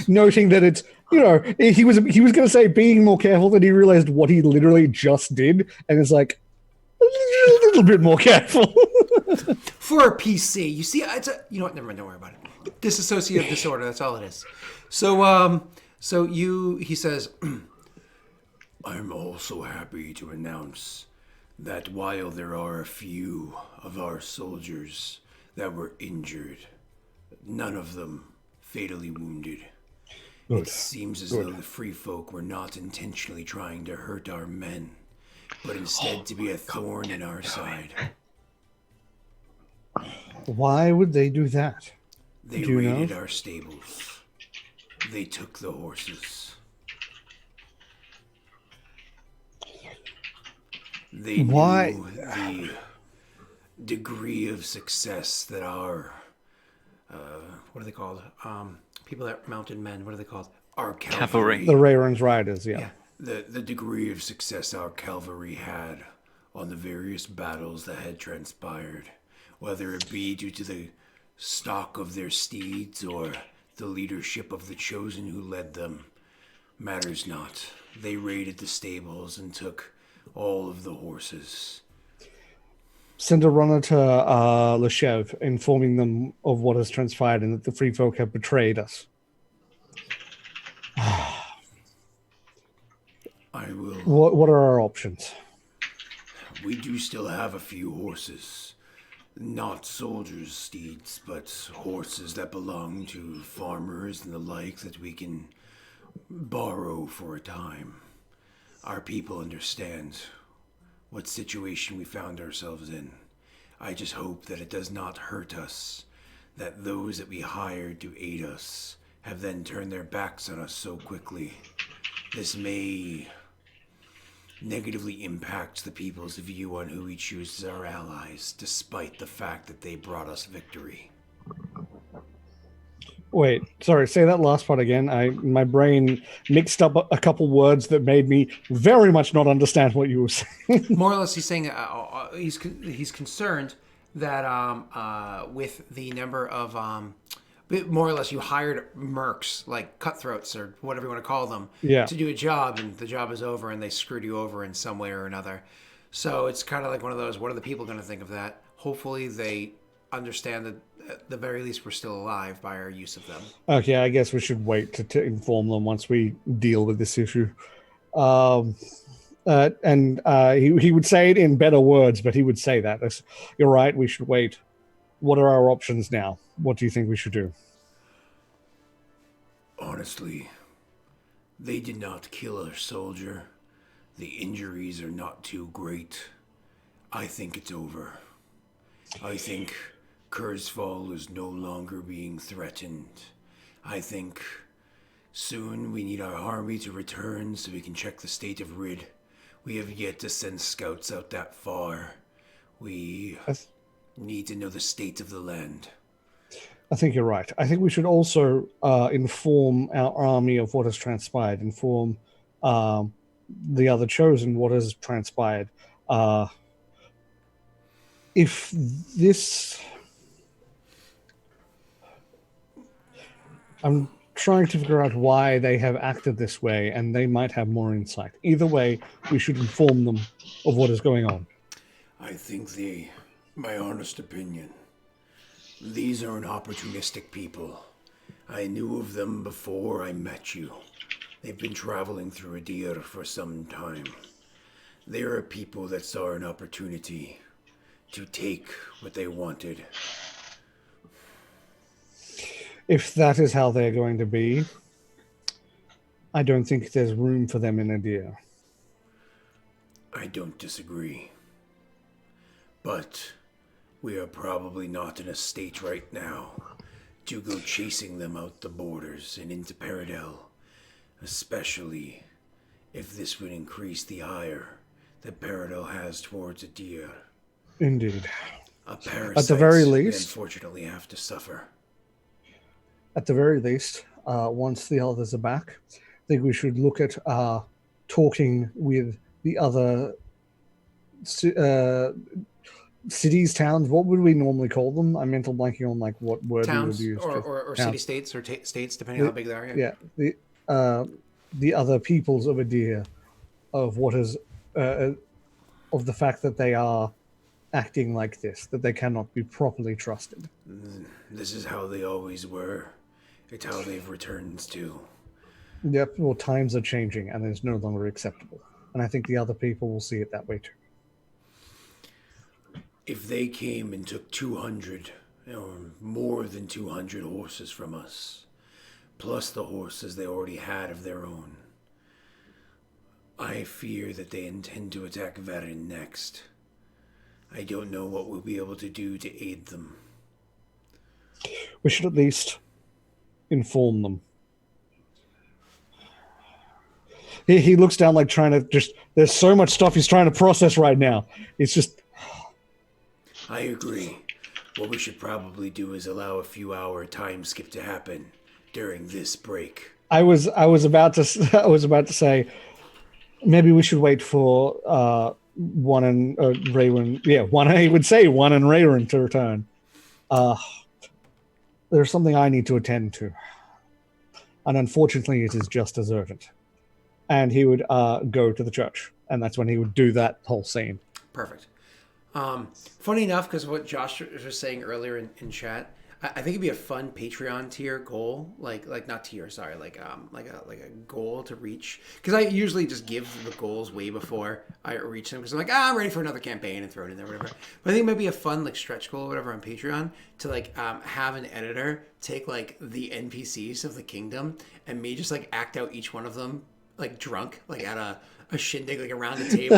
Noting that it's, he was going to say being more careful, then he realized what he literally just did, and it's like, a little bit more careful. For a PC, you see, you know what? Never mind. Don't worry about it. Dissociative disorder. That's all it is. So, he says, I'm also happy to announce that while there are a few of our soldiers that were injured, none of them fatally wounded. Good. It seems as though the free folk were not intentionally trying to hurt our men, but instead to be a thorn in our side. Why would they do that? They raided our stables. They took the horses. They knew the degree of success that our what are they called? People that mounted men. What are they called? Our cavalry. The Rayron's riders. Yeah. The degree of success our cavalry had on the various battles that had transpired, whether it be due to the stock of their steeds or the leadership of the chosen who led them, matters not. They raided the stables and took all of the horses. Send a runner to Leshev, informing them of what has transpired and that the free folk have betrayed us. I will. What are our options? We do still have a few horses. Not soldiers' steeds, but horses that belong to farmers and the like that we can borrow for a time. Our people understand what situation we found ourselves in. I just hope that it does not hurt us, that those that we hired to aid us have then turned their backs on us so quickly. This may negatively impact the people's view on who we choose as our allies, despite the fact that they brought us victory. Wait, sorry, say that last part again. My brain mixed up a couple words that made me very much not understand what you were saying. More or less, he's saying he's concerned that with the number of more or less you hired mercs, like cutthroats or whatever you want to call them, to do a job, and the job is over and they screwed you over in some way or another. So it's kind of like one of those, what are the people going to think of that? Hopefully they understand that at the very least we're still alive by our use of them. Okay, I guess we should wait to inform them once we deal with this issue. He would say it in better words, but he would say that. You're right, we should wait. What are our options now? What do you think we should do? Honestly, they did not kill a soldier. The injuries are not too great. I think it's over. I think Kurzfall is no longer being threatened. I think soon we need our army to return so we can check the state of Rid. We have yet to send scouts out that far. We need to know the state of the land. I think you're right. I think we should also inform our army of what has transpired, inform the other chosen what has transpired. If this... I'm trying to figure out why they have acted this way, and they might have more insight. Either way, we should inform them of what is going on. I think my honest opinion, these are an opportunistic people. I knew of them before I met you. They've been traveling through Adir for some time. They are a people that saw an opportunity to take what they wanted. If that is how they're going to be, I don't think there's room for them in Adir. I don't disagree. But we are probably not in a state right now to go chasing them out the borders and into Paradel, especially if this would increase the ire that Paradel has towards Adir. Indeed. A parasite at the very least, we unfortunately have to suffer. At the very least, once the others are back, I think we should look at talking with the other cities, towns. What would we normally call them? I'm mental blanking on like what word Towns we would use. or city-states or states, depending on how big they are. Yeah. The other peoples of Adir, of what is of the fact that they are acting like this, that they cannot be properly trusted. This is how they always were. It's how they've returned to. Yep, well, times are changing and it's no longer acceptable. And I think the other people will see it that way too. If they came and took 200 or more than 200 horses from us, plus the horses they already had of their own, I fear that they intend to attack Wherein next. I don't know what we'll be able to do to aid them. We should at least inform them. He looks down like trying to just... There's so much stuff he's trying to process right now. It's just... I agree. What we should probably do is allow a few hour time skip to happen during this break. I was about to say maybe we should wait for One and Raywin. Yeah, I would say One and Raywin to return. There's something I need to attend to, and unfortunately, it is just as urgent. And he would go to the church, and that's when he would do that whole scene. Perfect. Funny enough, because what Josh was saying earlier in chat, I think it'd be a fun Patreon tier goal, like not tier, sorry, like a goal to reach. Because I usually just give the goals way before I reach them, because I'm like, I'm ready for another campaign and throw it in there, whatever. But I think it might be a fun like stretch goal or whatever on Patreon to like have an editor take like the NPCs of the kingdom and me just like act out each one of them like drunk, like at a shindig, like around the table,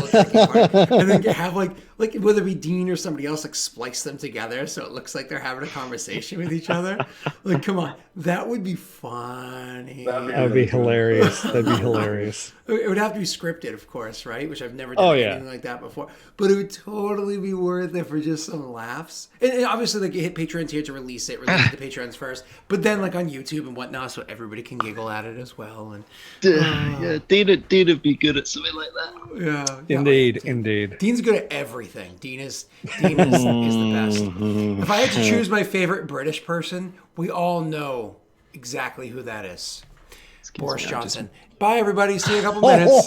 and then have like whether it be Dean or somebody else, like splice them together so it looks like they're having a conversation with each other. Like, come on, that would be funny. That would be hilarious. That'd be hilarious. It would have to be scripted, of course, right? Which I've never done anything like that before. But it would totally be worth it for just some laughs. And obviously, like you hit Patreon's here to release the Patrons first, but then like on YouTube and whatnot, so everybody can giggle at it as well. And yeah, Dean'd be good at something like that. Yeah, indeed. Dean's good at everything. Dean is the best. If I had to choose my favorite British person, we all know exactly who that is. Boris Johnson. Bye, everybody. See you in a couple minutes.